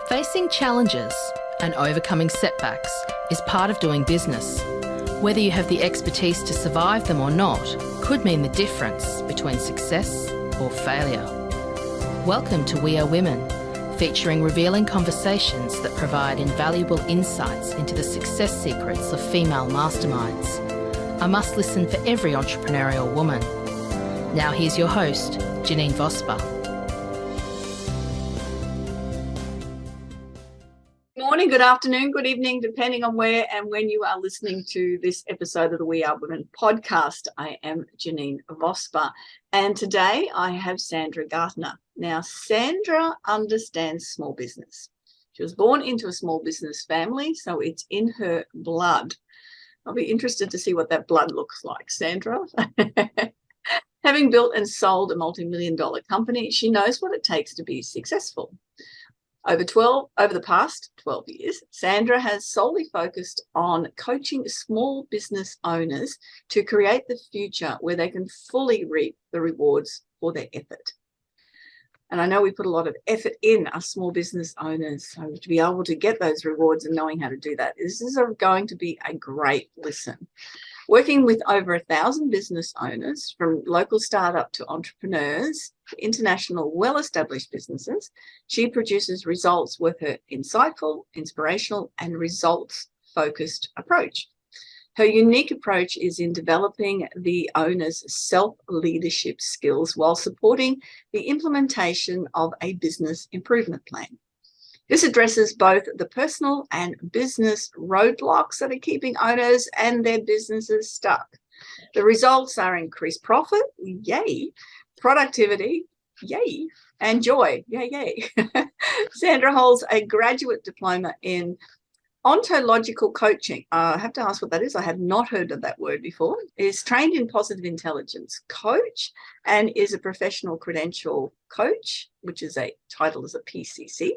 Facing challenges and overcoming setbacks is part of doing business. Whether you have the expertise to survive them or not could mean the difference between success or failure. Welcome to We Are Women, featuring revealing conversations that provide invaluable insights into the success secrets of female masterminds. A must listen for every entrepreneurial woman. Now here's your host, Janeen Vosper. Morning, good afternoon, good evening, depending on where and when you are listening to this episode of the We Are Women podcast. I am Janeen Vosper, and today I have Sandra Gartner. Now, Sandra understands small business. She was born into a small business family, so it's in her blood. I'll be interested to see what that blood looks like, Sandra. Having built and sold a multi-million-dollar company, she knows what it takes to be successful. Over the past 12 years, Sandra has solely focused on coaching small business owners to create the future where they can fully reap the rewards for their effort. And I know we put a lot of effort in as small business owners, so to be able to get those rewards and knowing how to do that, this is going to be a great listen. Working with over 1,000 business owners, from local startup to entrepreneurs, to international well-established businesses, she produces results with her insightful, inspirational, and results-focused approach. Her unique approach is in developing the owner's self-leadership skills while supporting the implementation of a business improvement plan. This addresses both the personal and business roadblocks that are keeping owners and their businesses stuck. The results are increased profit, yay, productivity, yay, and joy, yay, yay. Sandra holds a graduate diploma in ontological coaching. I have to ask what that is. I have not heard of that word before. Is trained in positive intelligence coach and is a professional credential coach, which is a title as a PCC,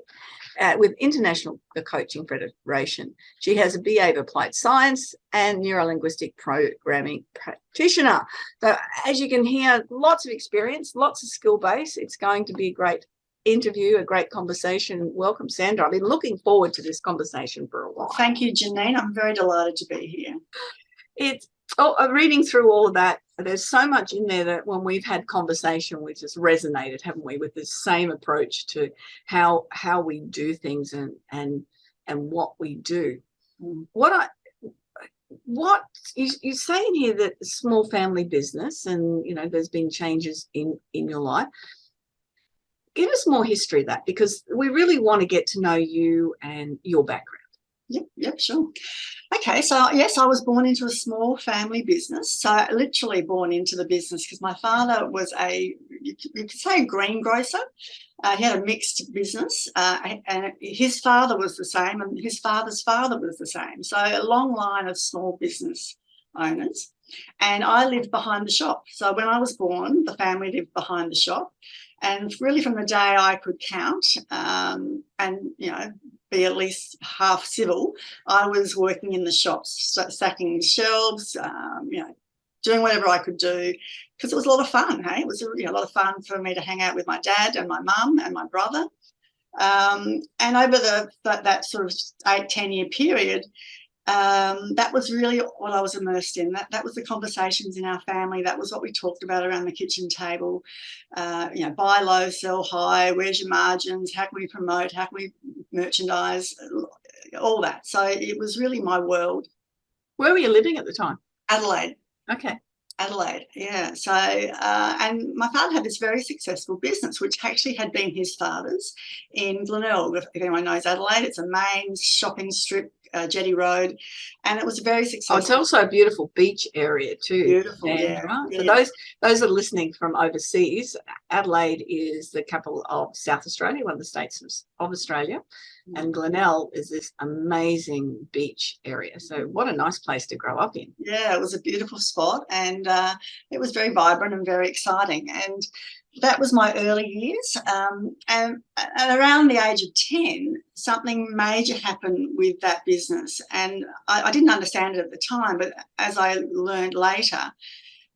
with International Coaching Federation. She has a BA of Applied Science and Neuro-Linguistic Programming practitioner. So as you can hear, lots of experience, lots of skill base. It's going to be a great interview, a great conversation. Welcome, Sandra. I've been looking forward to this conversation for a while. Thank you, Janeen. I'm very delighted to be here. Reading through all of that, there's so much in there that when we've had conversation, we've just resonated, haven't we, with this same approach to how we do things and what we do. What you say in here that small family business, and there's been changes in your life. Give us more history of that, because we really want to get to know you and your background. Yep, sure. Okay, so yes, I was born into a small family business. So literally born into the business, because my father was you could say a greengrocer. He had a mixed business, and his father was the same, and his father's father was the same. So a long line of small business owners. And I lived behind the shop. So when I was born, the family lived behind the shop. And really from the day I could count and, be at least half civil, I was working in the shops, stacking shelves, doing whatever I could do, because it was a lot of fun, hey? It was a lot of fun for me to hang out with my dad and my mum and my brother. And over that sort of 8-10 year period, that was really what I was immersed in. That was the conversations in our family. That was what we talked about around the kitchen table. Buy low, sell high. Where's your margins? How can we promote? How can we merchandise? All that. So it was really my world. Where were you living at the time? Adelaide. Okay. Adelaide, yeah. So, and my father had this very successful business, which actually had been his father's in Glenelg. If anyone knows Adelaide, it's a main shopping strip, Jetty Road, and it was very successful. Oh, it's also a beautiful beach area too. Beautiful, Sandra. yeah. For those that are listening from overseas, Adelaide is the capital of South Australia, one of the states of Australia, and Glenelg is this amazing beach area. So what a nice place to grow up in. Yeah, it was a beautiful spot, and it was very vibrant and very exciting. And that was my early years. And around the age of 10, something major happened with that business. And I didn't understand it at the time, but as I learned later,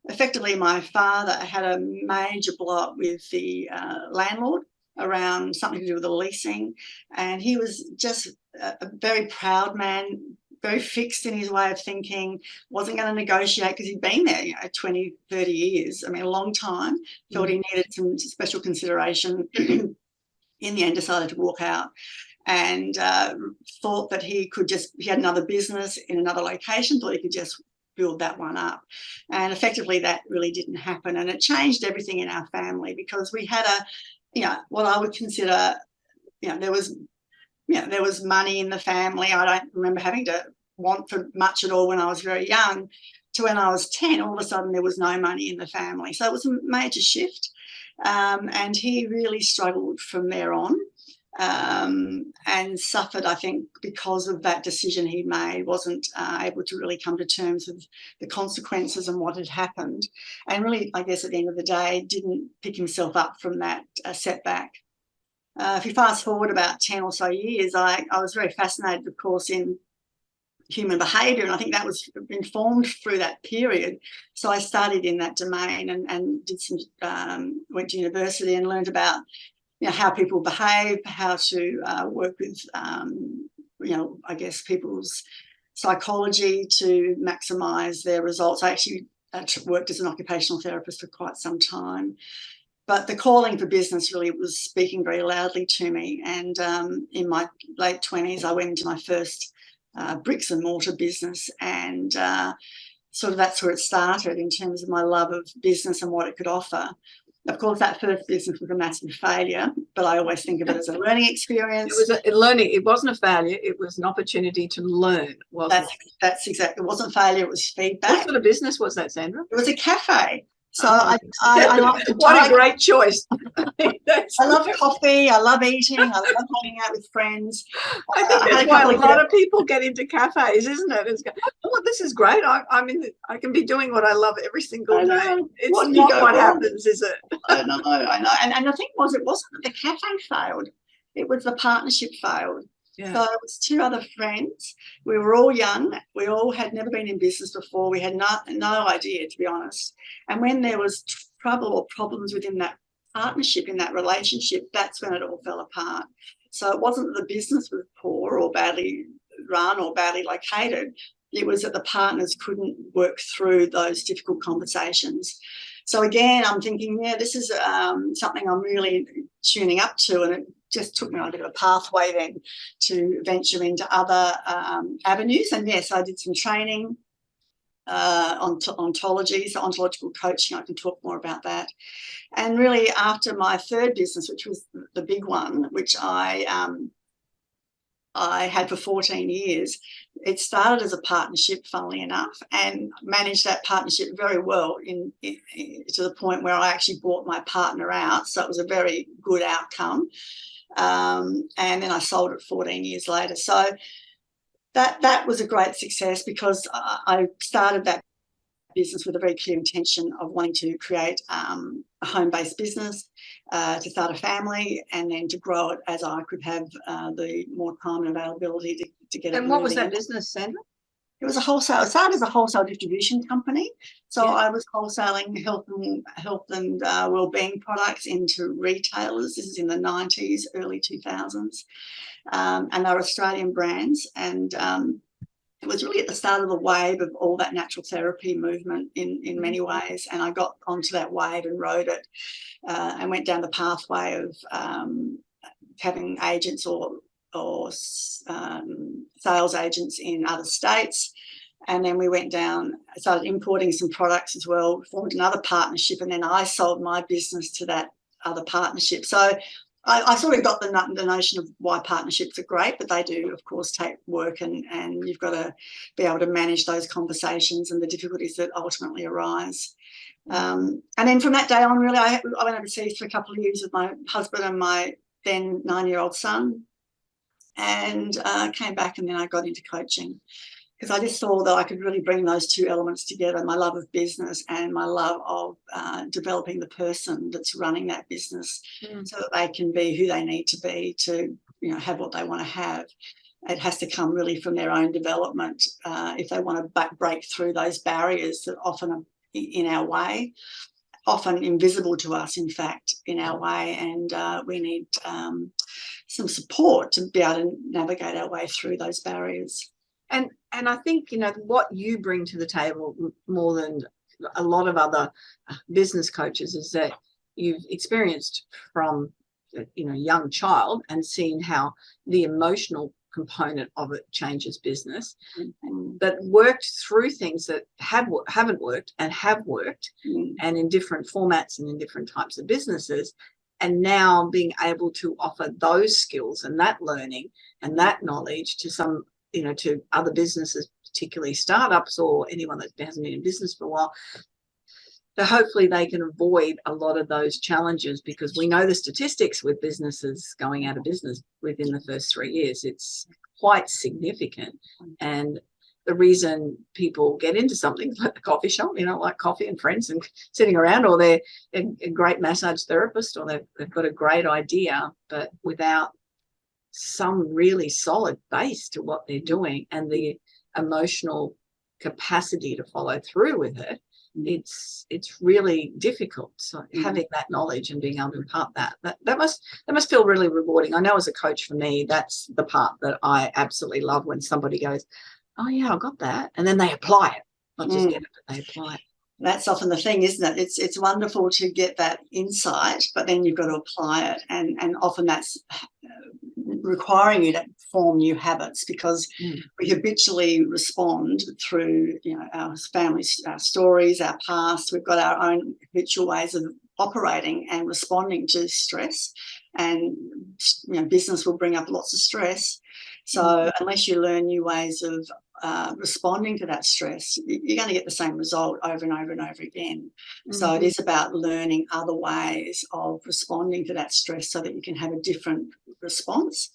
effectively my father had a major block with the landlord around something to do with the leasing. And he was just a very proud man, very fixed in his way of thinking, wasn't going to negotiate because he'd been there 20, 30 years. I mean, a long time. Thought he needed some special consideration. In the end, decided to walk out, and thought that he had another business in another location, thought he could just build that one up. And effectively that really didn't happen. And it changed everything in our family, because we had what I would consider, there was money in the family. I don't remember having to want for much at all when I was very young, to when I was 10, all of a sudden there was no money in the family. So it was a major shift. And he really struggled from there on, and suffered, I think, because of that decision he made. Wasn't able to really come to terms with the consequences and what had happened. And really, I guess at the end of the day, didn't pick himself up from that setback. If you fast forward about 10 or so years, I was very fascinated, of course, in human behaviour, and I think that was informed through that period. So I studied in that domain and did some went to university and learned about how people behave, how to work with I guess people's psychology to maximise their results. I actually worked as an occupational therapist for quite some time. But the calling for business really was speaking very loudly to me. And in my late 20s, I went into my first bricks and mortar business, and sort of that's where it started in terms of my love of business and what it could offer. Of course, that first business was a massive failure, but I always think of it as a learning experience. It was a learning. It wasn't a failure. It was an opportunity to learn, wasn't it? That's exactly. It wasn't failure. It was feedback. What sort of business was that, Sandra? It was a cafe. So I love to what a great choice. I love coffee. I love eating. I love hanging out with friends. I think that's why a lot of people get into cafes, isn't it? It's this is great. I can be doing what I love every single day. It's not what happens, is it? I know. And the thing was, it wasn't that the cafe failed. It was the partnership failed. Yeah. So it was two other friends. We were all young. We all had never been in business before. We had no idea, to be honest. And when there was trouble or problems within that partnership, in that relationship, that's when it all fell apart. So it wasn't that the business was poor or badly run or badly located. It was that the partners couldn't work through those difficult conversations. So again, I'm thinking, this is something I'm really tuning up to, and it just took me on a bit of a pathway then to venture into other avenues. And yes, I did some training on ontology, so ontological coaching. I can talk more about that. And really, after my third business, which was the big one, which I had for 14 years, it started as a partnership, funnily enough, and managed that partnership very well to the point where I actually bought my partner out. So it was a very good outcome. And then I sold it 14 years later. So that was a great success, because I started that business with a very clear intention of wanting to create a home-based business, to start a family, and then to grow it as I could have the more time and availability to get it. And what was that business, Sandra? It was a wholesale. It started as a wholesale distribution company. So I was wholesaling health and wellbeing products into retailers. This is in the 90s, early 2000s, and they're Australian brands. And it was really at the start of the wave of all that natural therapy movement in many ways. And I got onto that wave and rode it, and went down the pathway of having agents or sales agents in other states. And then we went down, started importing some products as well, formed another partnership, and then I sold my business to that other partnership. So I sort of got the notion of why partnerships are great, but they do, of course, take work, and you've got to be able to manage those conversations and the difficulties that ultimately arise. And then from that day on, really, I went overseas for a couple of years with my husband and my then 9-year-old son, and came back, and then I got into coaching, because I just saw that I could really bring those two elements together, my love of business and my love of developing the person that's running that business, so that they can be who they need to be to have what they want to have. It has to come really from their own development if they want to break through those barriers that often are in our way. often invisible to us, in fact, in our way, and we need some support to be able to navigate our way through those barriers. And I think, what you bring to the table more than a lot of other business coaches is that you've experienced from young child and seen how the emotional component of it changes business, but worked through things that haven't worked and have worked, and in different formats and in different types of businesses, and now being able to offer those skills and that learning and that knowledge to some, to other businesses, particularly startups or anyone that hasn't been in business for a while. So hopefully they can avoid a lot of those challenges, because we know the statistics with businesses going out of business within the first 3 years. It's quite significant. And the reason people get into something like the coffee shop, like coffee and friends and sitting around, or they're a great massage therapist, or they've got a great idea, but without some really solid base to what they're doing and the emotional capacity to follow through with it, it's really difficult. So having that knowledge and being able to impart that must feel really rewarding. I know as a coach, for me, that's the part that I absolutely love, when somebody goes, oh yeah, I got that, and then they apply it. Not just get it, but they apply it. That's often the thing, isn't it? It's wonderful to get that insight, but then you've got to apply it, and often that's requiring you to form new habits, because we habitually respond through our families, our stories, our past. We've got our own habitual ways of operating and responding to stress, and business will bring up lots of stress. So unless you learn new ways of responding to that stress, you're going to get the same result over and over and over again. So it is about learning other ways of responding to that stress so that you can have a different response.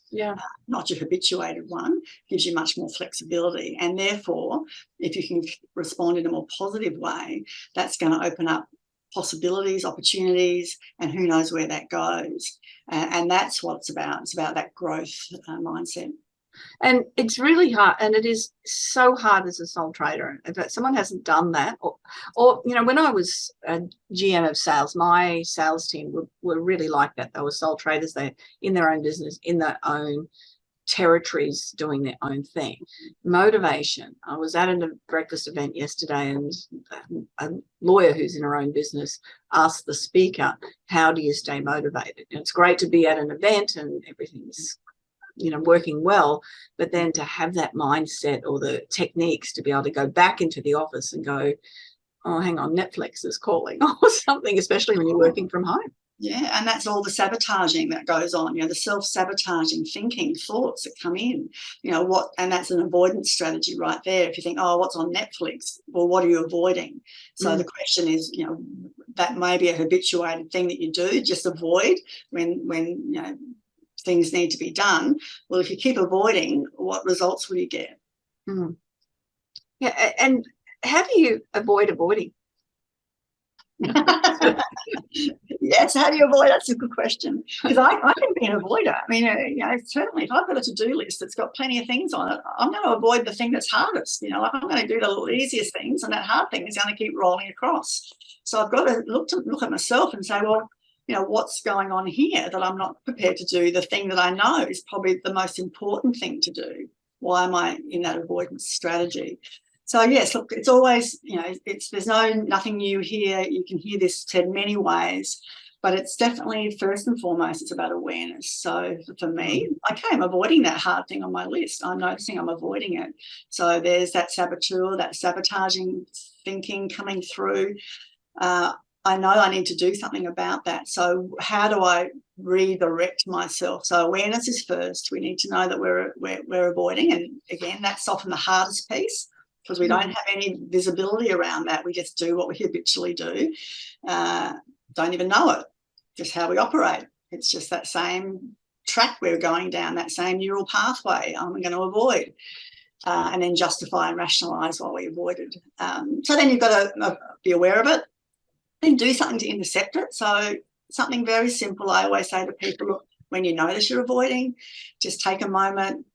Not your habituated one. Gives you much more flexibility, and therefore if you can respond in a more positive way, that's going to open up possibilities, opportunities, and who knows where that goes. And that's what it's about. It's about that growth mindset. And it's really hard, and it is so hard as a sole trader. If someone hasn't done that, or when I was a GM of sales, my sales team were really like that. They were sole traders. They're in their own business, in their own territories, doing their own thing. Motivation. I was at a breakfast event yesterday, and a lawyer who's in her own business asked the speaker, how do you stay motivated? And it's great to be at an event and everything's working well, but then to have that mindset or the techniques to be able to go back into the office and go, oh, hang on, Netflix is calling or something, especially when you're working from home. Yeah, and that's all the sabotaging that goes on, the self-sabotaging thinking, thoughts that come in, and that's an avoidance strategy right there. If you think, oh, what's on Netflix? Well, what are you avoiding? So the question is, that may be a habituated thing that you do, just avoid when things need to be done. Well, if you keep avoiding, what results will you get? Yeah, and how do you avoid avoiding? Yes, how do you avoid? That's a good question, because I can be an avoider. I mean, certainly if I've got a to-do list that's got plenty of things on it, I'm going to avoid the thing that's hardest. I'm going to do the easiest things, and that hard thing is going to keep rolling across. So I've got to look at myself and say, well, what's going on here that I'm not prepared to do the thing that I know is probably the most important thing to do? Why am I in that avoidance strategy? So yes, look, it's always, there's nothing new here. You can hear this said many ways, but it's definitely first and foremost, it's about awareness. So for me, okay, I'm avoiding that hard thing on my list. I'm noticing I'm avoiding it. So there's that saboteur, that sabotaging thinking coming through. I know I need to do something about that. So how do I redirect myself? So awareness is first. We need to know that we're avoiding, and again, that's often the hardest piece, because we don't have any visibility around that. We just do what we habitually do. Don't even know it, just how we operate. It's just that same track we're going down, that same neural pathway I'm going to avoid, and then justify and rationalise what we avoided. So then you've got to be aware of it, then do something to intercept it. So something very simple. I always say to people, look, when you notice you're avoiding, just take a moment,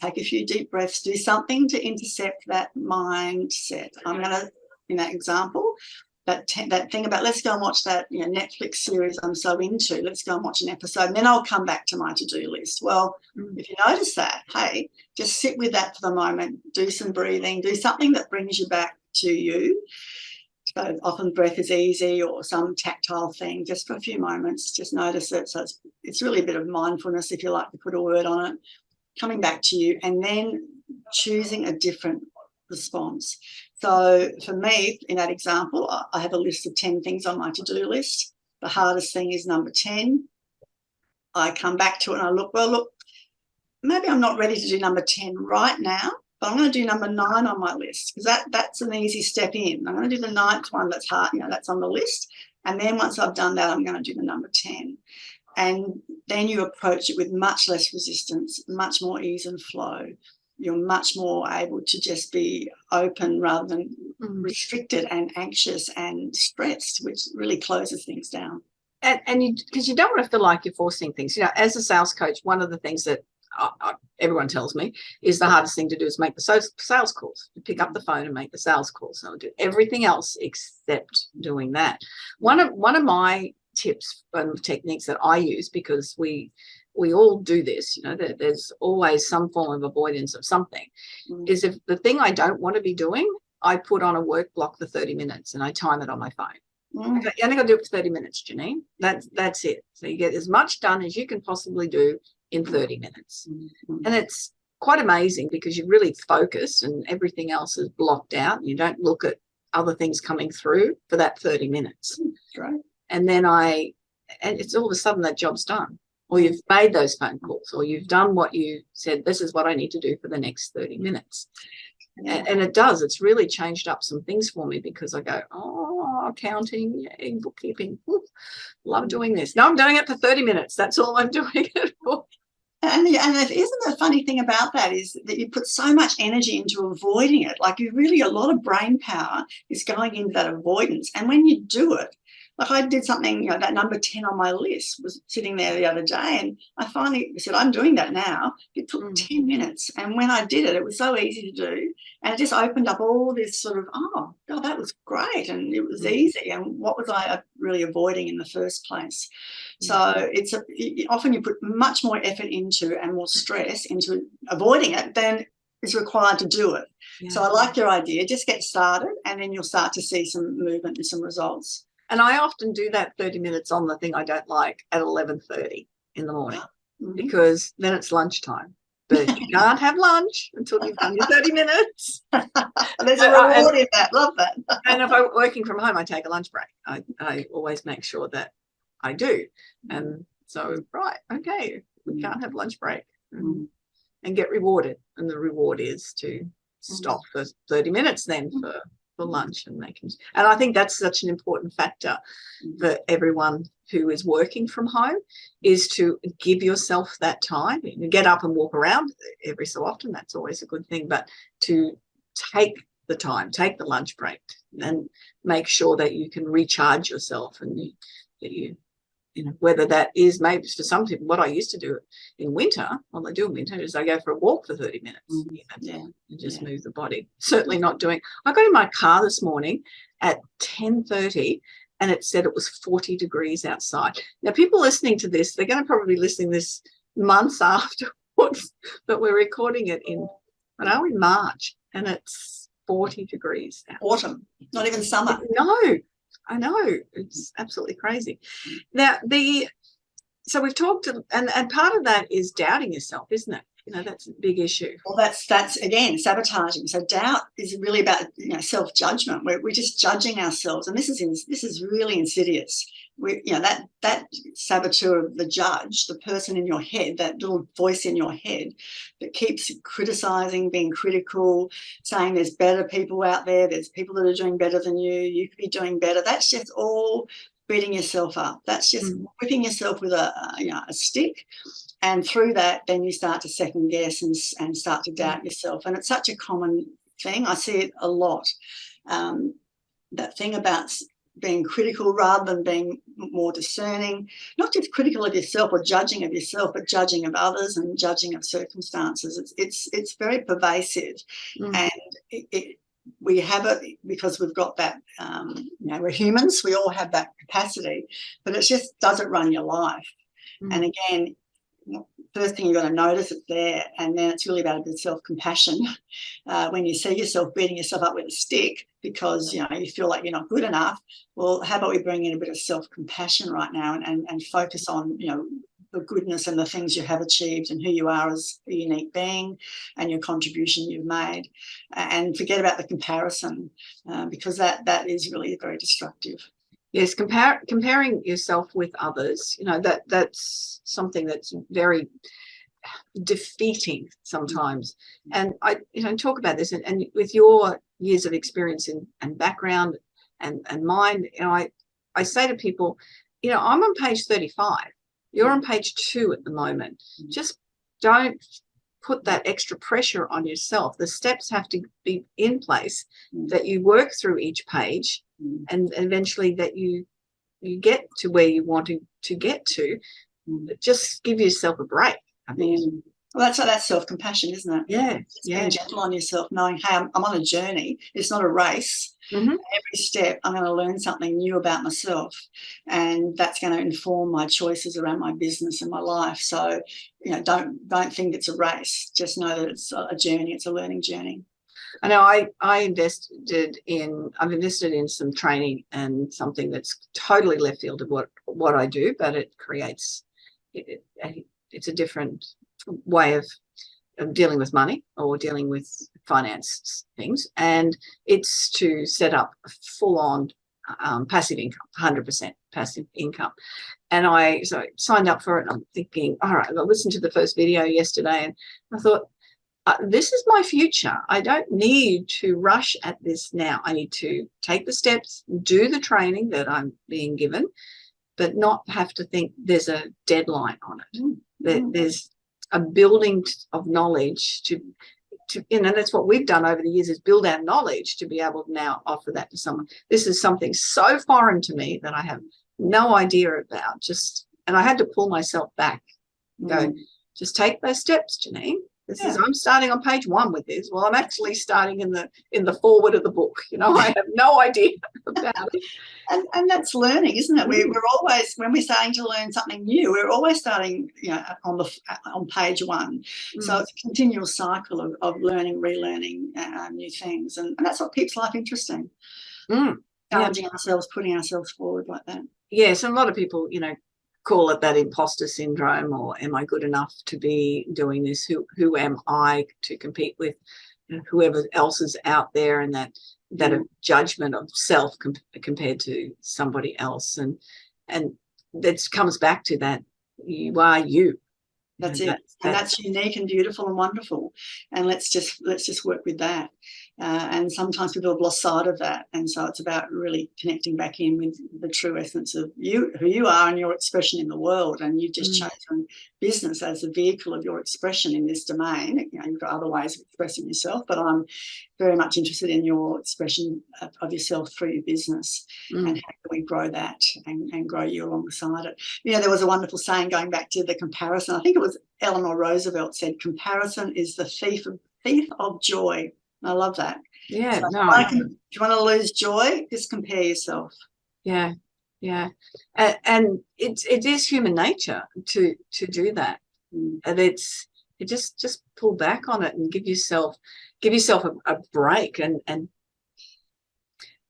take a few deep breaths, do something to intercept that mindset. I'm going to, in that example, that thing about let's go and watch that Netflix series I'm so into. Let's go and watch an episode, and then I'll come back to my to-do list. Well, if you notice that, hey, just sit with that for the moment. Do some breathing. Do something that brings you back to you. So often breath is easy, or some tactile thing, just for a few moments. Just notice it. So it's really a bit of mindfulness, if you like to put a word on it. Coming back to you, and then choosing a different response. So for me, in that example, I have a list of 10 things on my to-do list. The hardest thing is number 10. I come back to it and I look, maybe I'm not ready to do number 10 right now, but I'm going to do number 9 on my list, because that's an easy step in. I'm going to do the 9th one that's hard, that's on the list. And then once I've done that, I'm going to do the number 10. And then you approach it with much less resistance, much more ease and flow. You're much more able to just be open rather than restricted and anxious and stressed, which really closes things down. And because you don't want to feel like you're forcing things. As a sales coach, one of the things that everyone tells me is the hardest thing to do is make the sales calls. You pick up the phone and make the sales calls. So I'll do everything else except doing that. One of my tips and techniques that I use, because we all do this, there's always some form of avoidance of something, is if the thing I don't want to be doing, I put on a work block for 30 minutes and I time it on my phone. Okay, you only got to do it for 30 minutes, Janeen. That's it. So you get as much done as you can possibly do in 30 minutes. And it's quite amazing, because you're really focused and everything else is blocked out and you don't look at other things coming through for that 30 minutes. Right. And then it's all of a sudden that job's done, or you've made those phone calls, or you've done what you said, this is what I need to do for the next 30 minutes. And it's really changed up some things for me, because I go, accounting, bookkeeping, love doing this. No, I'm doing it for 30 minutes. That's all I'm doing it for. And isn't the funny thing about that is that you put so much energy into avoiding it. Like a lot of brain power is going into that avoidance. And when you do it, like I did something, that number 10 on my list was sitting there the other day, and I finally said, I'm doing that now. It took 10 minutes. And when I did it, it was so easy to do. And it just opened up all this sort of, that was great. And it was easy. And what was I really avoiding in the first place? So often you put much more effort into and more stress into avoiding it than is required to do it. Yeah. So I like your idea. Just get started, and then you'll start to see some movement and some results. And I often do that 30 minutes on the thing I don't like at 11:30 in the morning, because then it's lunchtime. But you can't have lunch until you've done your 30 minutes. There's a reward in that. Love that. And if I'm working from home, I take a lunch break. I always make sure that I do. And so, okay, we can't have lunch break and get rewarded. And the reward is to stop for 30 minutes then for lunch and I think that's such an important factor for everyone who is working from home, is to give yourself that time. You get up and walk around every so often, that's always a good thing, but to take the time, take the lunch break, and make sure that you can recharge yourself, and that you whether that is, maybe for some people, what I used to do in winter, what I do in winter is I go for a walk for 30 minutes and just move the body. Certainly not doing, I got in my car this morning at 10:30 and it said it was 40 degrees outside. Now, people listening to this, they're going to probably be listening this months afterwards, but we're recording it in March, and it's 40 degrees outside. Autumn, not even summer. No. I know, it's absolutely crazy. Now, so we've talked, and part of that is doubting yourself, isn't it? That's a big issue. Well, that's again sabotaging. So doubt is really about self-judgment. We're just judging ourselves, and this is really insidious. That saboteur, the judge, the person in your head, that little voice in your head that keeps criticizing, being critical, saying there's better people out there, there's people that are doing better than you could be doing better. That's just all beating yourself up. That's just whipping yourself with a stick. And through that, then you start to second guess and start to doubt yourself. And it's such a common thing. I see it a lot. That thing about being critical rather than being more discerning, not just critical of yourself or judging of yourself, but judging of others and judging of circumstances. It's very pervasive, and we have it because we've got that, we're humans, we all have that capacity, but it just doesn't run your life. And again, first thing you're going to notice it's there, and then it's really about a bit of self-compassion. When you see yourself beating yourself up with a stick because you feel like you're not good enough, well, how about we bring in a bit of self-compassion right now and focus on the goodness and the things you have achieved and who you are as a unique being and your contribution you've made, and forget about the comparison, because that is really very destructive. Yes, comparing yourself with others, that's something that's very defeating sometimes. And I talk about this, and with your years of experience and background and mine, I say to people, I'm on page 35. You're on page 2 at the moment. Just don't put that extra pressure on yourself. The steps have to be in place that you work through each page, and eventually that you get to where you want to get to. Just give yourself a break. I mean, well, that's self-compassion, isn't it? Yeah, being gentle on yourself, knowing, hey, I'm on a journey. It's not a race. Every step I'm going to learn something new about myself, and that's going to inform my choices around my business and my life. So don't think it's a race. Just know that it's a journey. It's a learning journey. I know I've invested in some training and something that's totally left field of what I do, but it creates it's a different way of dealing with money or dealing with finance things, and it's to set up a full-on passive income, 100% passive income. And I signed up for it, and I'm thinking, all right, I listened to the first video yesterday, and I thought, this is my future. I don't need to rush at this now. I need to take the steps, do the training that I'm being given, but not have to think there's a deadline on it. There's a building of knowledge to that's what we've done over the years, is build our knowledge to be able to now offer that to someone. This is something so foreign to me that I have no idea about. And I had to pull myself back, go, just take those steps, Janeen. I'm starting on page 1 with this. Well, I'm actually starting in the forward of the book. I have no idea about it. And that's learning, isn't it? We're always, when we're starting to learn something new, we're always starting, on page 1. So it's a continual cycle of learning, relearning new things, and that's what keeps life interesting. Challenging ourselves, putting ourselves forward like that. Yes, and a lot of people, call it that imposter syndrome, or am I good enough to be doing this? Who am I to compete with whoever else is out there, and that judgment of self compared to somebody else, and that comes back to that you are you. That's it. And that's unique and beautiful and wonderful. And let's just work with that. And sometimes people have lost sight of that. And so it's about really connecting back in with the true essence of you, who you are, and your expression in the world. And you've just chosen business as a vehicle of your expression in this domain. You've got other ways of expressing yourself, but I'm very much interested in your expression of yourself through your business, and how can we grow that and grow you alongside it. There was a wonderful saying going back to the comparison. I think it was Eleanor Roosevelt said, comparison is the thief of joy. And I love that. Yeah. So if you want to lose joy, just compare yourself. Yeah. Yeah. And it is human nature to do that. And just pull back on it and give yourself a break and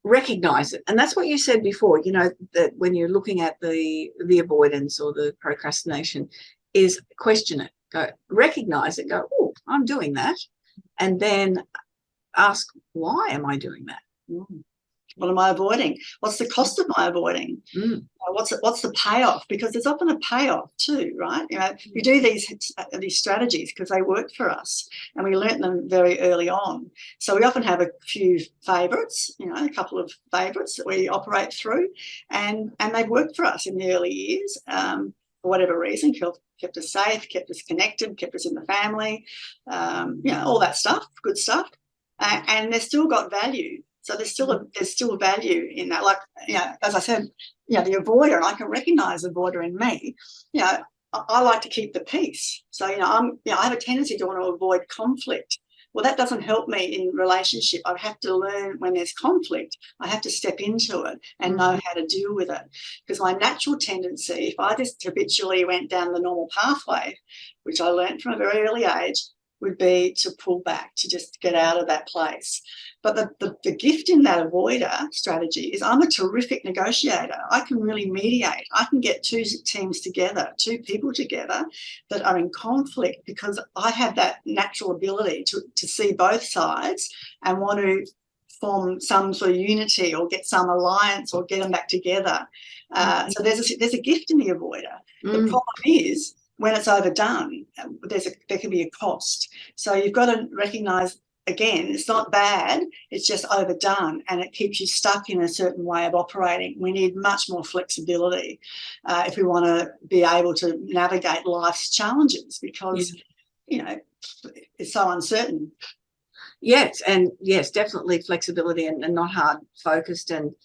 recognize it. And that's what you said before, that when you're looking at the avoidance or the procrastination, is question it, go recognize it, go, oh, I'm doing that, and then ask, why am I doing that? What am I avoiding? What's the cost of my avoiding? What's the payoff? Because there's often a payoff too, right? We do these strategies because they work for us, and we learnt them very early on. So we often have a few favourites, a couple of favourites that we operate through, and they've worked for us in the early years for whatever reason. Kept us safe, kept us connected, kept us in the family, all that stuff, good stuff, and they've still got value. So there's still value in that. Like, as I said, the avoider, and I can recognise the avoider in me. I like to keep the peace. So I have a tendency to want to avoid conflict. Well, that doesn't help me in relationship. I have to learn when there's conflict, I have to step into it and know how to deal with it. Because my natural tendency, if I just habitually went down the normal pathway, which I learned from a very early age, would be to pull back, to just get out of that place. But the gift in that avoider strategy is I'm a terrific negotiator. I can really mediate. I can get two teams together, two people together that are in conflict, because I have that natural ability to see both sides and want to form some sort of unity or get some alliance or get them back together. So there's a gift in the avoider. The problem is, when it's overdone, there can be a cost. So you've got to recognise, again, it's not bad, it's just overdone, and it keeps you stuck in a certain way of operating. We need much more flexibility if we want to be able to navigate life's challenges, because, you know, it's so uncertain. Yes, and yes, definitely flexibility and not hard focused, and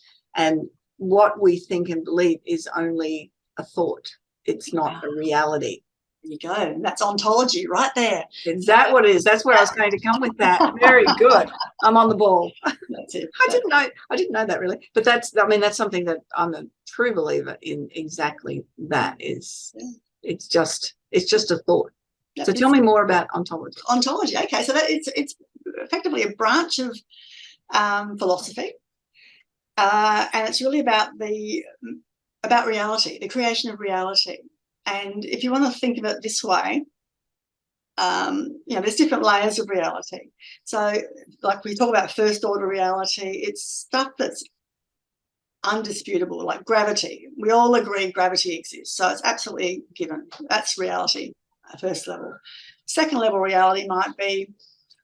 what we think and believe is only a thought. It's not a reality. There you go. And that's ontology right there. Is that what it is? That's where I was going to come with that. Very good. I'm on the ball. That's it. I didn't know that really. But that's something that I'm a true believer in. Exactly that is. It's just a thought. So tell me more about ontology. Ontology. Okay, so that it's effectively a branch of philosophy, and it's really about reality, the creation of reality. And if you want to think of it this way, there's different layers of reality. So like we talk about first order reality, it's stuff that's undisputable, like gravity. We all agree gravity exists, so it's absolutely given. That's reality, first level. Second level reality might be,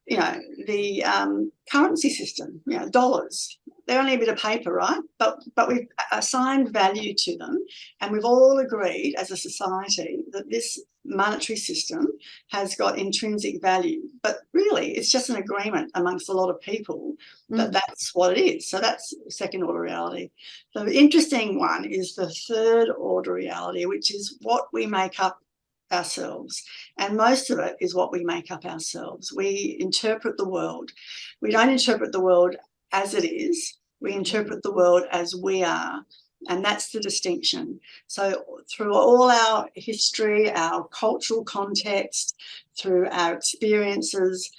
the currency system, dollars. They're only a bit of paper, right? But we've assigned value to them, and we've all agreed as a society that this monetary system has got intrinsic value. But really, it's just an agreement amongst a lot of people that that's what it is. So that's second order reality. The interesting one is the third order reality, which is what we make up ourselves, and most of it is what we make up ourselves. We interpret the world. We don't interpret the world as it is. We interpret the world as we are, and that's the distinction. So through all our history, our cultural context, through our experiences,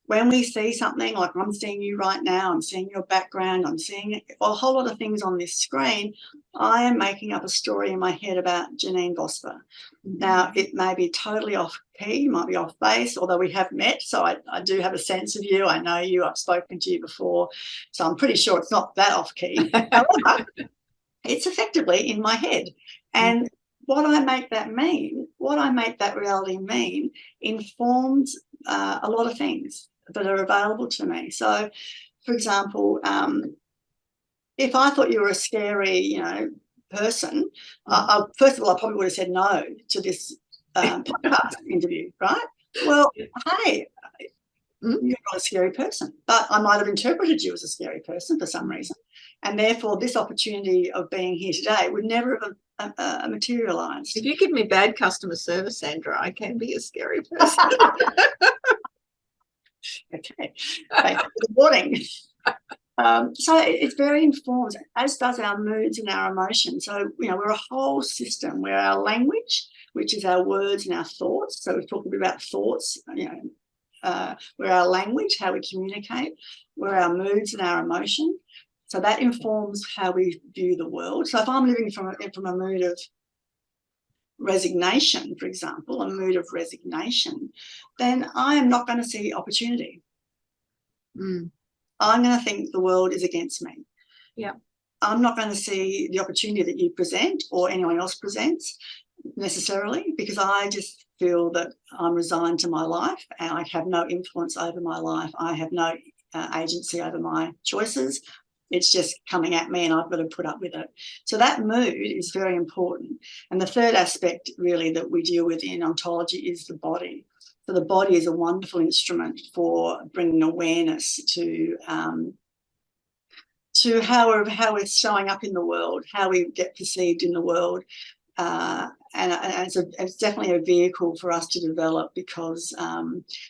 when we see something like I'm seeing you right now, I'm seeing your background, I'm seeing a whole lot of things on this screen, I am making up a story in my head about Janeen Vosper. Now, it may be totally off key, might be off base, although we have met, so I do have a sense of you. I know you, I've spoken to you before, so I'm pretty sure it's not that off key. However, it's effectively in my head. And what I make that mean, what I make that reality mean, informs a lot of things that are available to me. So, for example, if I thought you were a scary, person, first of all, I probably would have said no to this podcast interview, right? Well, hey, you're not a scary person, but I might have interpreted you as a scary person for some reason, and therefore this opportunity of being here today would never have materialised. If you give me bad customer service, Sandra, I can be a scary person. Okay, thanks for the warning. So it's very informed, as does our moods and our emotions. So, we're a whole system. We're our language, which is our words and our thoughts. So we've talked a bit about thoughts, we're our language, how we communicate. We're our moods and our emotion. So that informs how we view the world. So if I'm living from a mood of resignation, for example, a mood of resignation, then I am not going to see opportunity. I'm going to think the world is against me. Yeah. I'm not going to see the opportunity that you present or anyone else presents necessarily, because I just feel that I'm resigned to my life and I have no influence over my life. I have no agency over my choices. It's just coming at me and I've got to put up with it. So that mood is very important. And the third aspect really that we deal with in ontology is the body. So the body is a wonderful instrument for bringing awareness to how we're showing up in the world, how we get perceived in the world, it's definitely a vehicle for us to develop, because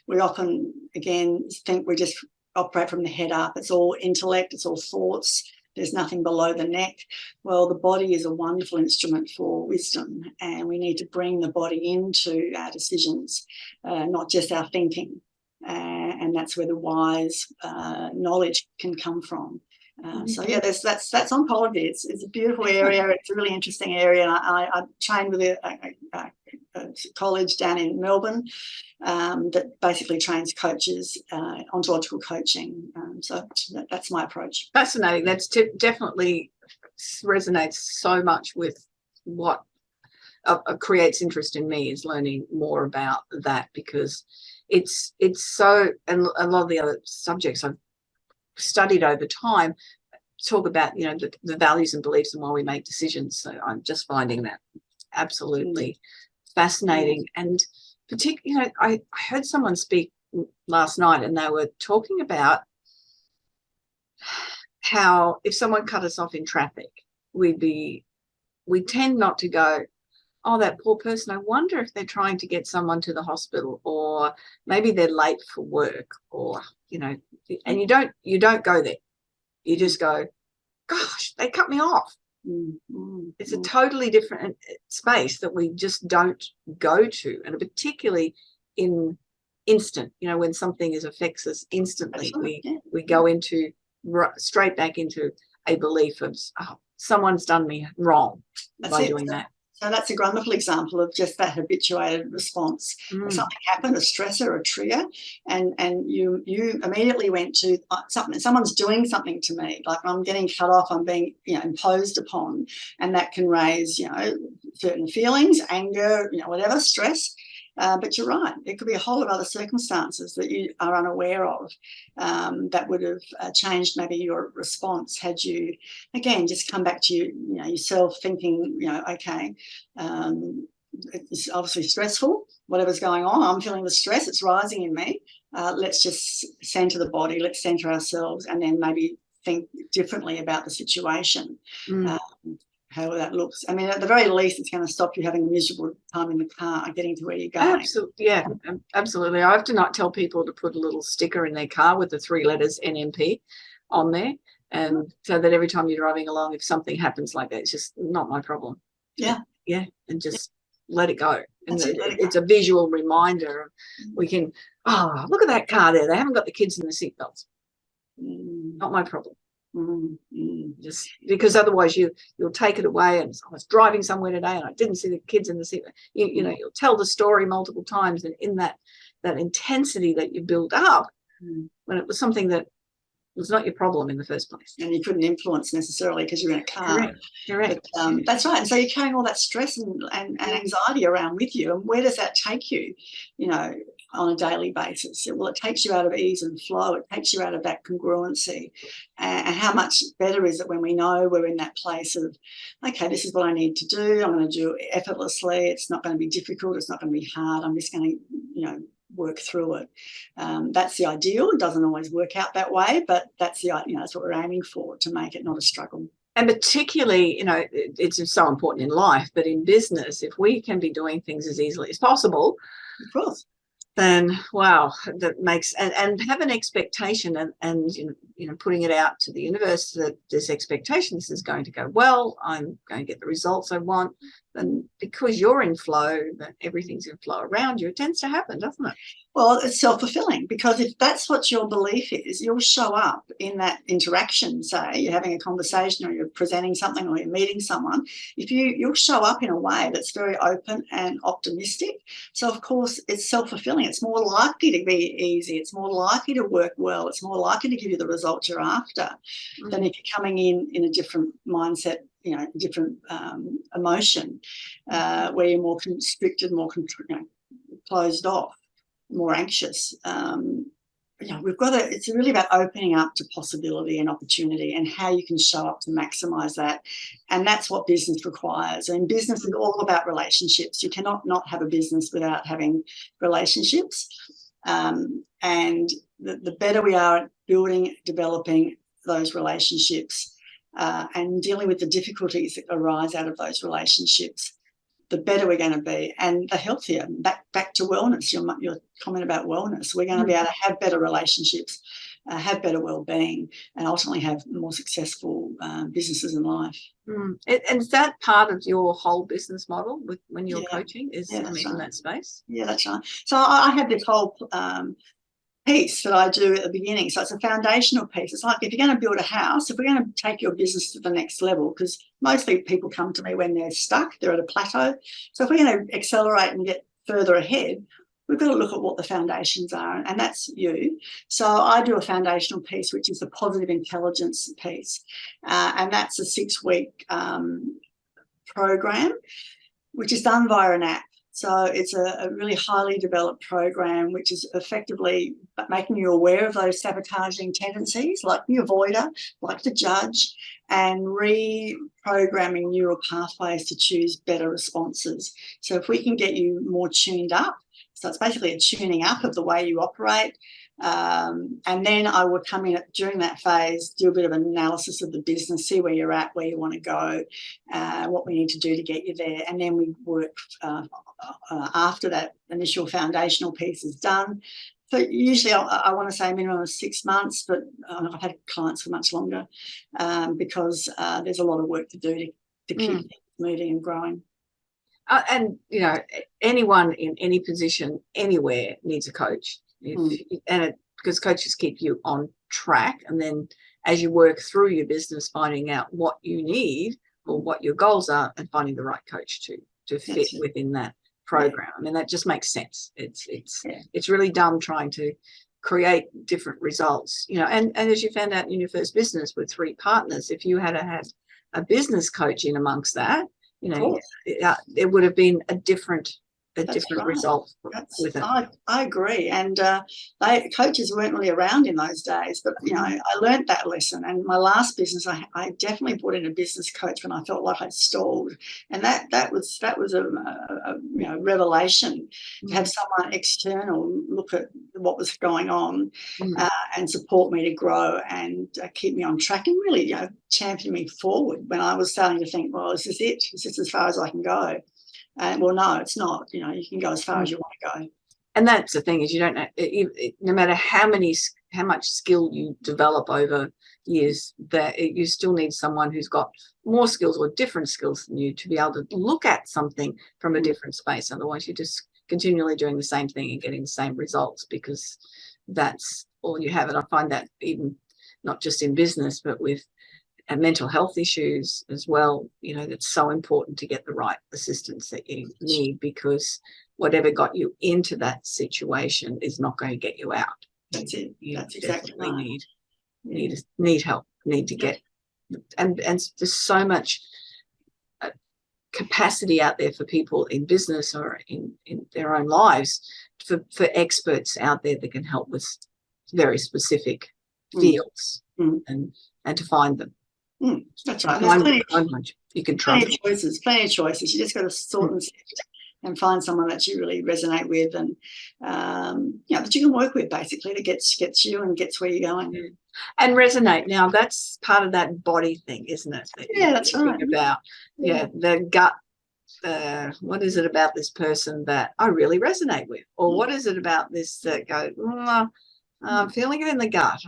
we often, again, think we just operate from the head up. It's all intellect, it's all thoughts. There's nothing below the neck. Well, the body is a wonderful instrument for wisdom, and we need to bring the body into our decisions, not just our thinking. And that's where the wise knowledge can come from. So yeah, that's oncology. It's a beautiful area. It's a really interesting area. And I trained with a college down in Melbourne that basically trains coaches, ontological coaching. So that's my approach. Fascinating. That's definitely resonates so much with what creates interest in me, is learning more about that, because it's so, and a lot of the other subjects I've studied over time talk about, you know, the values and beliefs and why we make decisions. So I'm just finding that absolutely fascinating. And particularly, you know, I heard someone speak last night, and they were talking about how if someone cut us off in traffic, we tend not to go, oh, that poor person, I wonder if they're trying to get someone to the hospital, or maybe they're late for work, or, you know, and you don't go there. You just go, gosh, they cut me off. It's a totally different space that we just don't go to, and particularly in instant, you know, when something affects us instantly, we go into straight back into a belief of, oh, someone's done me wrong by doing that. So that's a wonderful example of just that habituated response. Something happened, a stressor, a trigger, and you immediately went to something. Someone's doing something to me, like I'm getting cut off, I'm being, you know, imposed upon, and that can raise, you know, certain feelings, anger, you know, whatever, stress. But you're right, it could be a whole lot of other circumstances that you are unaware of that would have changed maybe your response had you, again, just come back to you know, yourself thinking, you know, okay, it's obviously stressful, whatever's going on, I'm feeling the stress, it's rising in me. Let's just center the body, let's center ourselves, and then maybe think differently about the situation. How that looks. I mean, at the very least, it's going to stop you having a miserable time in the car getting to where you're going. Absolutely, yeah, absolutely. I have to not tell people to put a little sticker in their car with the 3 letters NMP on there, and so that every time you're driving along, if something happens like that, it's just not my problem. Yeah, and just let it go. And it's a visual reminder. We can, oh, look at that car there. They haven't got the kids in the seatbelts. Not my problem. Just because otherwise you'll take it away, and I was driving somewhere today and I didn't see the kids in the seat. You know, you'll tell the story multiple times, and in that intensity that you build up when it was something that was not your problem in the first place, and you couldn't influence necessarily because you're in a car. Correct. But, that's right. And so you're carrying all that stress and anxiety around with you, and where does that take you, you know, on a daily basis? Well, it takes you out of ease and flow. It takes you out of that congruency. And how much better is it when we know we're in that place of, okay, this is what I need to do. I'm going to do it effortlessly. It's not going to be difficult. It's not going to be hard. I'm just going to, you know, work through it. That's the ideal. It doesn't always work out that way, but that's that's what we're aiming for, to make it not a struggle. And particularly, you know, it's so important in life, but in business, if we can be doing things as easily as possible, of course, then wow, that makes, and have an expectation, and you know, putting it out to the universe that this expectation, this is going to go well, I'm going to get the results I want. And because you're in flow, that everything's in flow around you, it tends to happen, doesn't it? Well, it's self-fulfilling, because if that's what your belief is, you'll show up in that interaction. Say you're having a conversation, or you're presenting something, or you're meeting someone. You'll show up in a way that's very open and optimistic. So of course it's self-fulfilling. It's more likely to be easy. It's more likely to work well. It's more likely to give you the results you're after than if you're coming in a different mindset, you know, different emotion, where you're more constricted, more closed off, more anxious. It's really about opening up to possibility and opportunity, and how you can show up to maximize that. And that's what business requires. And business is all about relationships. You cannot not have a business without having relationships. And the better we are at building, developing those relationships, and dealing with the difficulties that arise out of those relationships, the better we're going to be, and the healthier. Back to wellness, your comment about wellness. We're going to be able to have better relationships, have better well-being, and ultimately have more successful businesses in life. And is that part of your whole business model when you're coaching? Is in that space? Yeah, that's right. So I have this whole piece that I do at the beginning. So it's a foundational piece. It's like if you're going to build a house, if we're going to take your business to the next level, because mostly people come to me when they're stuck, they're at a plateau. So if we're going to accelerate and get further ahead, we've got to look at what the foundations are, and that's you. So I do a foundational piece, which is the positive intelligence piece, and that's a 6-week program, which is done via an app. So it's a really highly developed program, which is effectively making you aware of those sabotaging tendencies, like the avoider, like the judge, and reprogramming neural pathways to choose better responses. So if we can get you more tuned up, so it's basically a tuning up of the way you operate. And then I would come in during that phase, do a bit of an analysis of the business, see where you're at, where you want to go, what we need to do to get you there. And then we work after that initial foundational piece is done. So usually I want to say a minimum of 6 months, but I've had clients for much longer because there's a lot of work to do to keep things moving and growing. And, anyone in any position anywhere needs a coach. Because coaches keep you on track, and then as you work through your business, finding out what you need or what your goals are, and finding the right coach to fit within that program. I mean, that just makes sense. It's really dumb trying to create different results, and as you found out in your first business with 3 partners, if you had a business coach in amongst that, it would have been a different result with it. I agree, and coaches weren't really around in those days, but I learned that lesson. And my last business, I definitely brought in a business coach when I felt like I'd stalled, and that was a revelation to have someone external look at what was going on and support me to grow and keep me on track and really champion me forward when I was starting to think, well, is this it? Is this as far as I can go? Well, no, it's not. You can go as far as you want to go. And that's the thing, is you don't know, no matter how much skill you develop over years, that you still need someone who's got more skills or different skills than you to be able to look at something from a different space. Otherwise, you're just continually doing the same thing and getting the same results, because that's all you have. And I find that even not just in business, but with mental health issues as well, that's so important to get the right assistance that you need, because whatever got you into that situation is not going to get you out. That's it. That's exactly right. Need help, need to get, and there's so much capacity out there for people in business or in their own lives for experts out there that can help with very specific fields and to find them. That's right. There's you can try. Plenty of choices. You just got to sort and sift and find someone that you really resonate with, and that you can work with, basically, that gets you and gets where you're going. And resonate. Now, that's part of that body thing, isn't it? That's right. About the gut. What is it about this person that I really resonate with, or what is it about this that goes? I'm feeling it in the gut.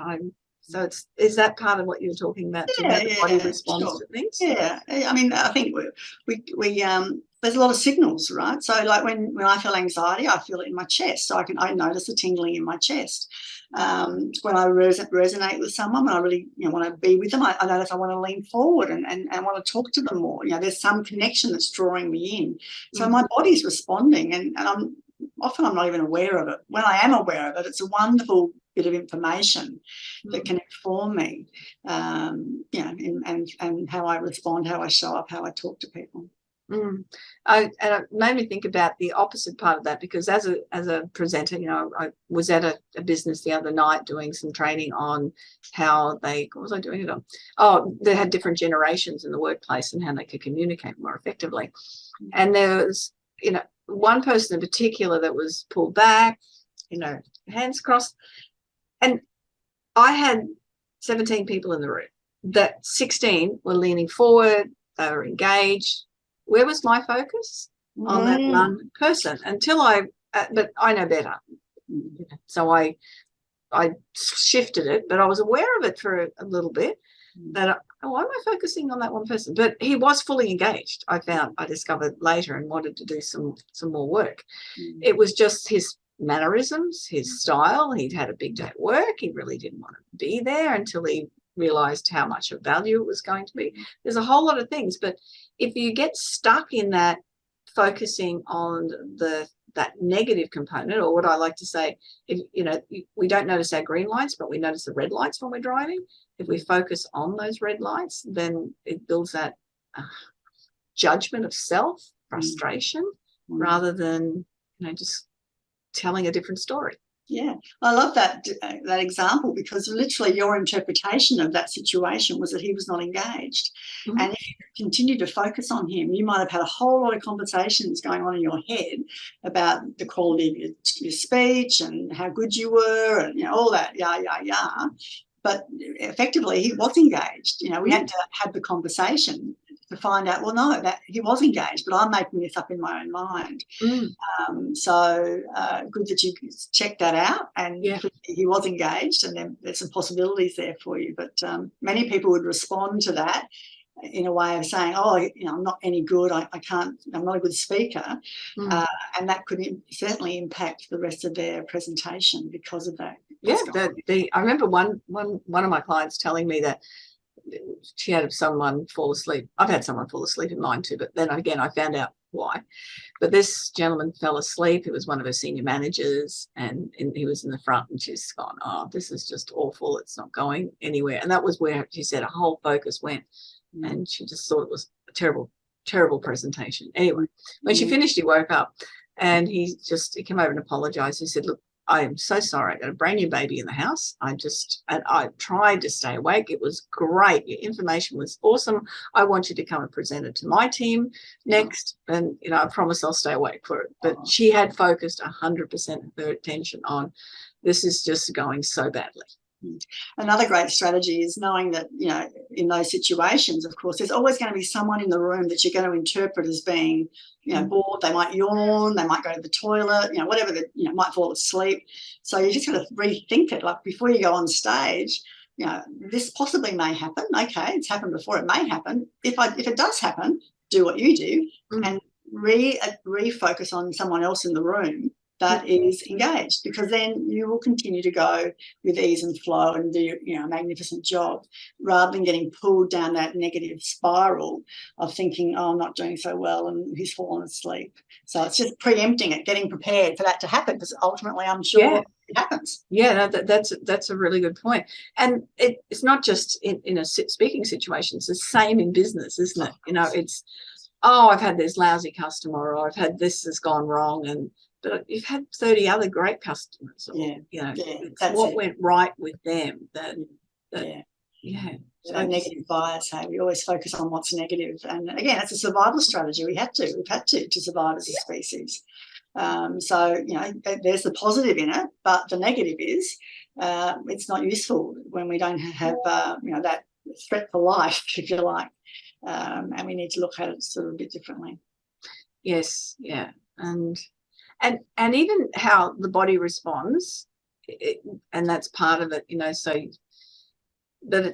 So is that part of what you're talking about? How the body responds to things? Yeah, I mean, I think we there's a lot of signals, right? So like when I feel anxiety, I feel it in my chest. So I notice the tingling in my chest. When I resonate with someone, when I really want to be with them, I notice I want to lean forward and want to talk to them more. There's some connection that's drawing me in. So my body's responding, and I'm not even aware of it. When I am aware of it, it's a wonderful bit of information that can inform me, and how I respond, how I show up, how I talk to people. And it made me think about the opposite part of that, because as a presenter, I was at a business the other night doing some training on how what was I doing it on? Oh, they had different generations in the workplace and how they could communicate more effectively. And there was, one person in particular that was pulled back, hands crossed. And I had 17 people in the room. That 16 were leaning forward, they were engaged. Where was my focus? on that one person until but I know better. So I shifted it, but I was aware of it for a little bit. That why am I focusing on that one person? But he was fully engaged. I discovered later, and wanted to do some more work. It was just his mannerisms, his style. He'd had a big day at work. He really didn't want to be there until he realized how much of value it was going to be. There's a whole lot of things, but if you get stuck in that focusing on that negative component, or what I like to say, if we don't notice our green lights, but we notice the red lights when we're driving. If we focus on those red lights, then it builds that judgment of self, frustration, rather than just telling a different story. Yeah, I love that example, because literally your interpretation of that situation was that he was not engaged. And if you continue to focus on him, you might have had a whole lot of conversations going on in your head about the quality of your speech and how good you were and all that, yeah. But effectively, he was engaged. We had to have the conversation to find out, well, no, that he was engaged, but I'm making this up in my own mind. So good that you checked that out, and he was engaged, and then there's some possibilities there for you. But many people would respond to that in a way of saying, oh, I'm not any good, I can't, I'm not a good speaker. And that could certainly impact the rest of their presentation because of that. Yeah, I remember one of my clients telling me that she had someone fall asleep. I've had someone fall asleep in mine too, but then again, I found out why. But this gentleman fell asleep. It was one of her senior managers, and he was in the front, and she's gone, oh, this is just awful. It's not going anywhere. And that was where she said her whole focus went, and she just thought it was a terrible, terrible presentation. Anyway, when she finished, he woke up, and he came over and apologized. He said, look, I am so sorry. I got a brand new baby in the house. I tried to stay awake. It was great. Your information was awesome. I want you to come and present it to my team next. And, I promise I'll stay awake for it. But she had focused 100% of her attention on, this is just going so badly. Another great strategy is knowing that, in those situations, of course, there's always going to be someone in the room that you're going to interpret as being, bored. They might yawn, they might go to the toilet, whatever, might fall asleep. So you just got to rethink it. Like before you go on stage, this possibly may happen. Okay, it's happened before. It may happen. If it does happen, do what you do and refocus on someone else in the room that is engaged, because then you will continue to go with ease and flow and do a magnificent job, rather than getting pulled down that negative spiral of thinking, oh, I'm not doing so well and he's fallen asleep. So it's just preempting it, getting prepared for that to happen, because ultimately I'm sure it happens. Yeah, that's a really good point. And it's not just in a speaking situation, it's the same in business, isn't it? It's, oh, I've had this lousy customer, or I've had this has gone wrong, but you've had 30 other great customers. Or, that's what went right with them. So negative bias. Hey, we always focus on what's negative, and again, it's a survival strategy. We've had to survive as a species. So there's the positive in it, but the negative is it's not useful when we don't have that threat for life, if you like, and we need to look at it sort of a bit differently. Yes, yeah, and even how the body responds, and that's part of it, so that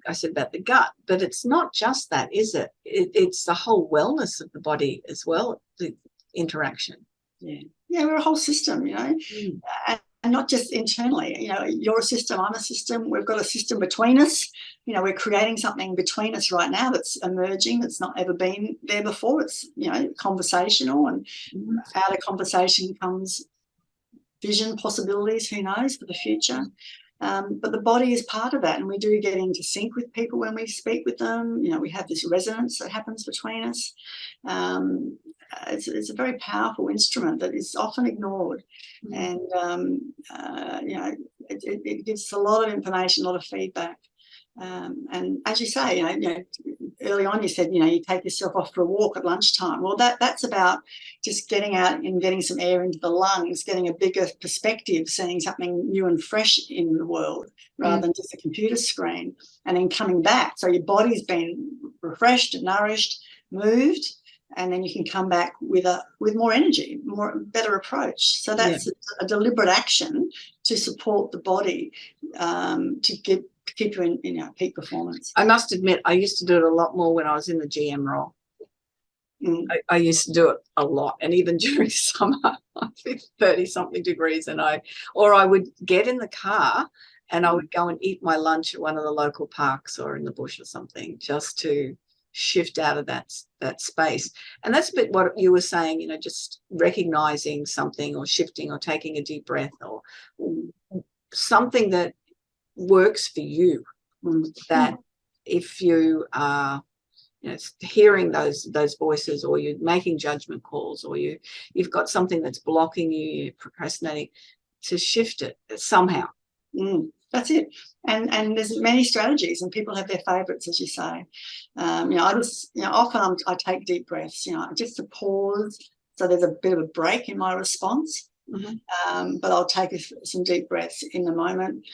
I said about the gut, but it's not just that, is it? It's the whole wellness of the body as well, the interaction. Yeah, we're a whole system, and not just internally. You're a system, I'm a system, we've got a system between us. We're creating something between us right now that's emerging, that's not ever been there before. It's, conversational, and out of conversation comes vision, possibilities, who knows, for the future. But the body is part of that, and we do get into sync with people when we speak with them. We have this resonance that happens between us. It's a very powerful instrument that is often ignored, and it gives a lot of information, a lot of feedback. And as you say, early on you said, you take yourself off for a walk at lunchtime. Well, that's about just getting out and getting some air into the lungs, getting a bigger perspective, seeing something new and fresh in the world, rather than just a computer screen, and then coming back. So your body's been refreshed, nourished, moved, and then you can come back with more energy, better approach. So that's a deliberate action to support the body, to keep you in peak performance. I must admit, I used to do it a lot more when I was in the GM role. I used to do it a lot, and even during summer, 30-something degrees, and I would get in the car and I would go and eat my lunch at one of the local parks or in the bush or something, just to shift out of that space. And that's a bit what you were saying, just recognizing something or shifting or taking a deep breath or something that works for you. That if you are hearing those voices, or you're making judgment calls, or you've got something that's blocking you, you're procrastinating, to shift it somehow. That's it. And there's many strategies, and people have their favorites, as you say. I just, often I take deep breaths, just to pause, so there's a bit of a break in my response. But I'll take some deep breaths in the moment.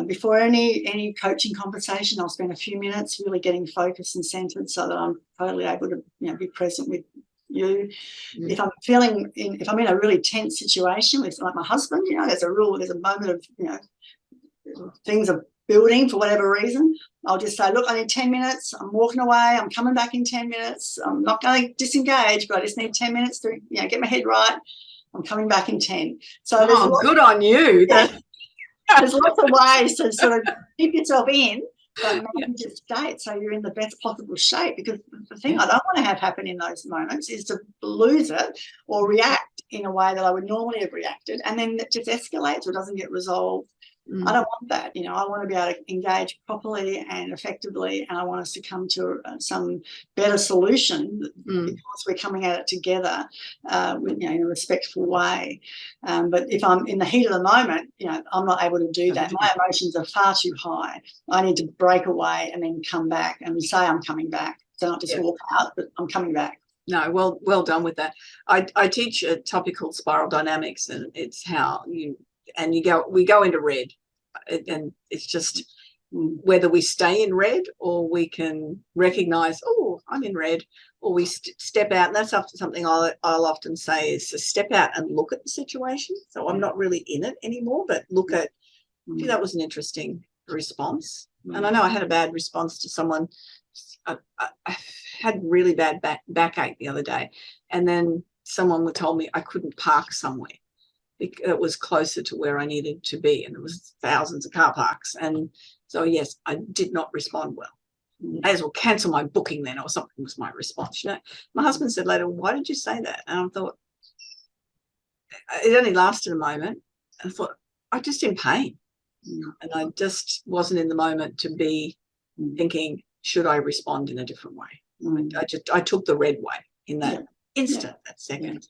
Before any coaching conversation, I'll spend a few minutes really getting focused and centered, so that I'm totally able to be present with you. If I'm in a really tense situation with, like, my husband, there's a moment of things are building for whatever reason, I'll just say, look, I need 10 minutes. I'm walking away. I'm coming back in 10 minutes. I'm not going to disengage, but I just need 10 minutes to get my head right. I'm coming back in 10. So good on you. There's lots of ways to sort of keep yourself in, but maybe just stay so you're in the best possible shape. Because the thing I don't want to have happen in those moments is to lose it or react in a way that I would normally have reacted, and then it just escalates or doesn't get resolved. I don't want that. I want to be able to engage properly and effectively, and I want us to come to some better solution because we're coming at it together in a respectful way. But if I'm in the heat of the moment, I'm not able to do that. My emotions are far too high. I need to break away and then come back and say I'm coming back. So not just walk out, but I'm coming back. No, well done with that. I teach a topic called spiral dynamics, and it's how we go into red, and it's just whether we stay in red or we can recognize, oh, I'm in red, or we step out. And that's often something I'll often say is to step out and look at the situation. So I'm not really in it anymore, but look at, gee, that was an interesting response. And I know I had a bad response to someone. I had really bad backache the other day, and then someone told me I couldn't park somewhere. It was closer to where I needed to be, and there was thousands of car parks. And so, yes, I did not respond well. I as well cancel my booking then, or something was my response. My husband said later, why did you say that? And I thought, it only lasted a moment. And I thought, I'm just in pain. And I just wasn't in the moment to be thinking, should I respond in a different way? I took the red way in that instant, that second.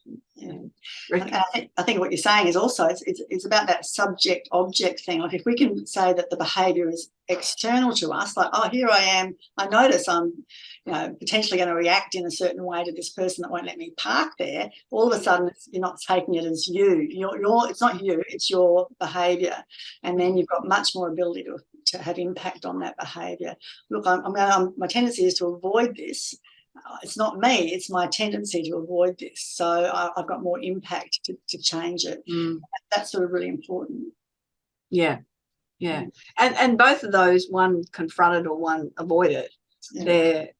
I think what you're saying is also it's about that subject object thing. Like, if we can say that the behavior is external to us, like, oh, here I am, I notice I'm potentially going to react in a certain way to this person that won't let me park there. All of a sudden you're not taking it as you. It's not you, it's your behavior, and then you've got much more ability to have impact on that behavior. Look, my tendency is to avoid this. It's not me, it's my tendency to avoid this. So I've got more impact to change it. That's sort of really important. Yeah. And both of those, one confronted or one avoided, they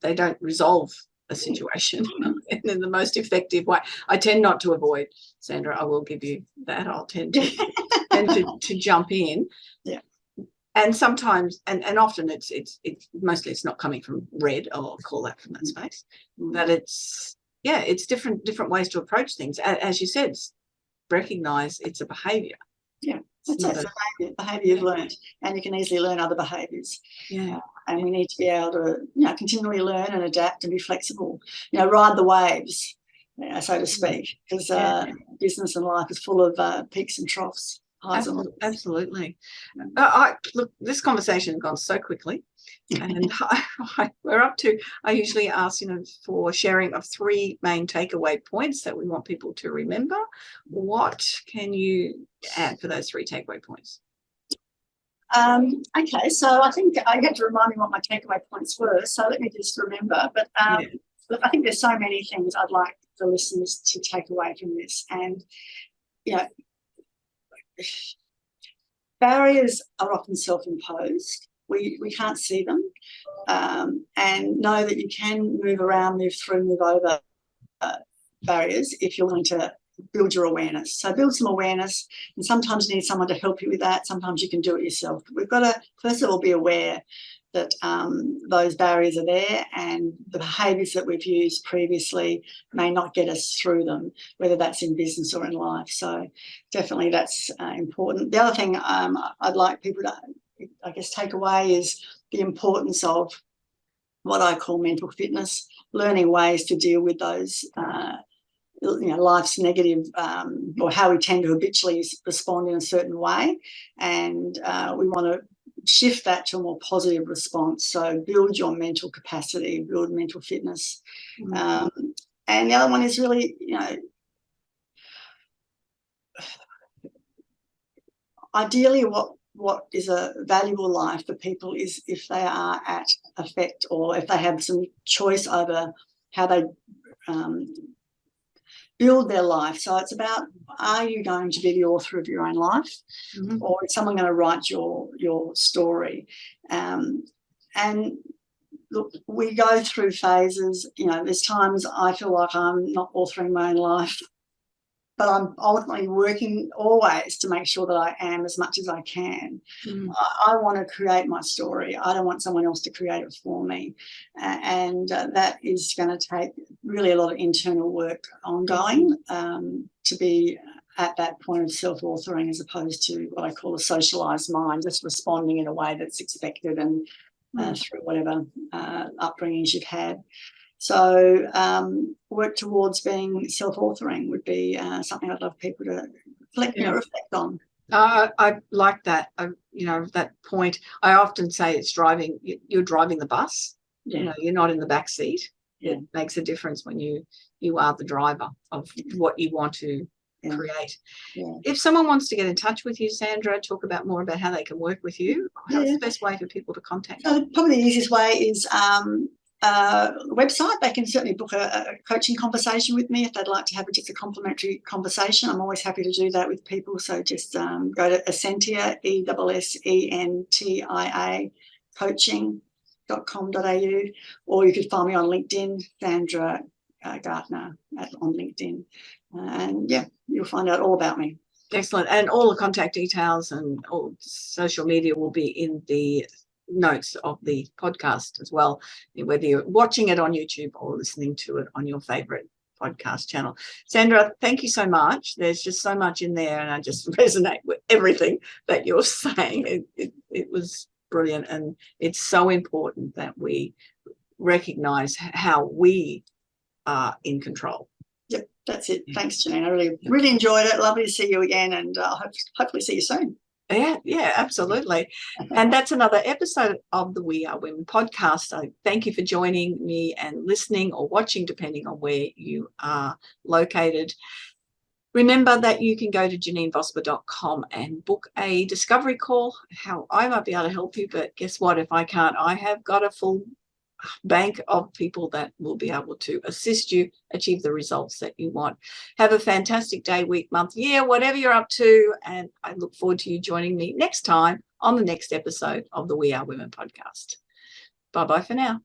don't resolve a situation in the most effective way. I tend not to avoid, Sandra, I will give you that. I'll tend to jump in. Yeah. And sometimes, and often it's mostly it's not coming from red, I'll call that from that space, but it's different ways to approach things. As you said, recognize it's a behavior. Yeah, that's it. Behavior you've learned, and you can easily learn other behaviors. Yeah. And we need to be able to, continually learn and adapt and be flexible. Ride the waves, so to speak, because business and life is full of peaks and troughs. Absolutely. Look, this conversation has gone so quickly, and we're up to, I usually ask, for sharing of 3 main takeaway points that we want people to remember. What can you add for those 3 takeaway points? Okay, so I think I had to remind me what my takeaway points were, so let me just remember. But look, I think there's so many things I'd like the listeners to take away from this. And, barriers are often self-imposed. We can't see them, and know that you can move around, move through, move over barriers if you're willing to build your awareness. So build some awareness, and sometimes you need someone to help you with that. Sometimes you can do it yourself. But we've got to, first of all, be aware that those barriers are there, and the behaviours that we've used previously may not get us through them, whether that's in business or in life. So definitely that's important. The other thing I'd like people to, I guess, take away is the importance of what I call mental fitness, learning ways to deal with those life's negative, or how we tend to habitually respond in a certain way, and we want to shift that to a more positive response. So build your mental capacity, build mental fitness. And the other one is really, ideally what is a valuable life for people is if they are at effect, or if they have some choice over how they build their life. So it's about, are you going to be the author of your own life, or is someone going to write your story? And look, we go through phases. There's times I feel like I'm not authoring my own life, but I'm ultimately working always to make sure that I am as much as I can. I want to create my story. I don't want someone else to create it for me. And that is going to take really a lot of internal work ongoing to be at that point of self-authoring, as opposed to what I call a socialised mind, just responding in a way that's expected and through whatever upbringings you've had. So work towards being self-authoring would be something I'd love people to reflect on. I like that. That point. I often say it's driving. You're driving the bus. Yeah. You're not in the back seat. Yeah. It makes a difference when you are the driver of what you want to create. Yeah. If someone wants to get in touch with you, Sandra, talk about more about how they can work with you. What's the best way for people to contact you? So probably the easiest way is website. They can certainly book a coaching conversation with me if they'd like to have just a complimentary conversation. I'm always happy to do that with people. So just go to Essentia, ESSENTIA, coaching.com.au, or you could find me on LinkedIn, Sandra Gartner on LinkedIn. And you'll find out all about me. Excellent. And all the contact details and all social media will be in the notes of the podcast as well, whether you're watching it on YouTube or listening to it on your favorite podcast channel. Sandra, thank you so much. There's just so much in there, and I just resonate with everything that you're saying. It was brilliant, and it's so important that we recognize how we are in control. Yep, that's it. Thanks, Janeen. I really enjoyed it. Lovely to see you again, and hopefully see you soon. Yeah, absolutely. And that's another episode of the We Are Women podcast. I thank you for joining me and listening or watching, depending on where you are located. Remember that you can go to janeenvosper.com and book a discovery call. How I might be able to help you, but guess what? If I can't, I have got a full bank of people that will be able to assist you achieve the results that you want. Have a fantastic day, week, month, year, whatever you're up to, and I look forward to you joining me next time on the next episode of the We Are Women podcast. Bye-bye for now.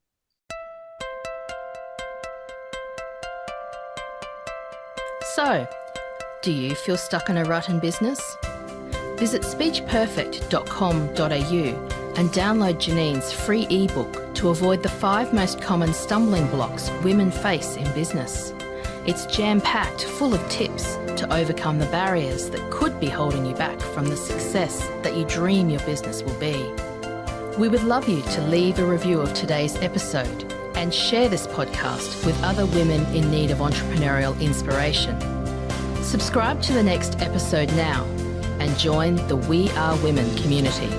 So, do you feel stuck in a rut in business? Visit speechperfect.com.au and download Janeen's free ebook to avoid the 5 most common stumbling blocks women face in business. It's jam-packed full of tips to overcome the barriers that could be holding you back from the success that you dream your business will be. We would love you to leave a review of today's episode and share this podcast with other women in need of entrepreneurial inspiration. Subscribe to the next episode now and join the We Are Women community.